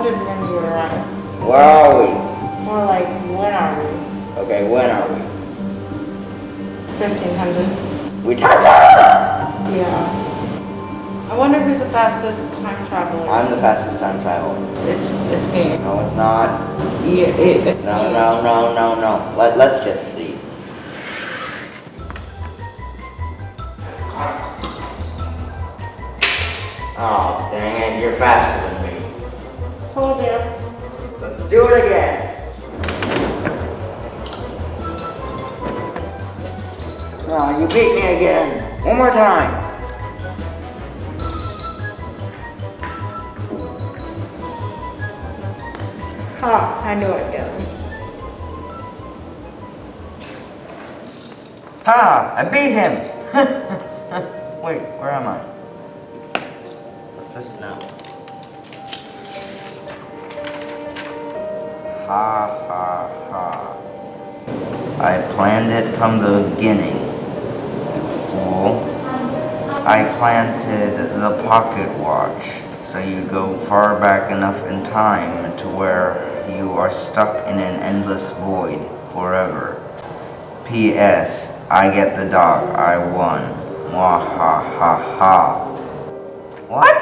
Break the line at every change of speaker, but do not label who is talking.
did when you arrived?
Where are we?
More like, when are we?
Okay, when are we?
1500s.
We time travel!
Yeah. I wonder who's the fastest time traveler.
I'm the fastest time traveler.
It's me.
No, it's not.
Yeah, it's
No,
me.
no. Let's just see. Oh, dang it, you're faster than me.
Told you.
Let's do it again. Oh, you beat me again. One more time.
Ha, I knew I'd get him.
Ha! I beat him! Wait, where am I? What's this now? Ha ha ha. I planned it from the beginning, you fool. I planted the pocket watch so you go far back enough in time to where you are stuck in an endless void forever. P.S. I get the dog. I won. Mwahahaha. What?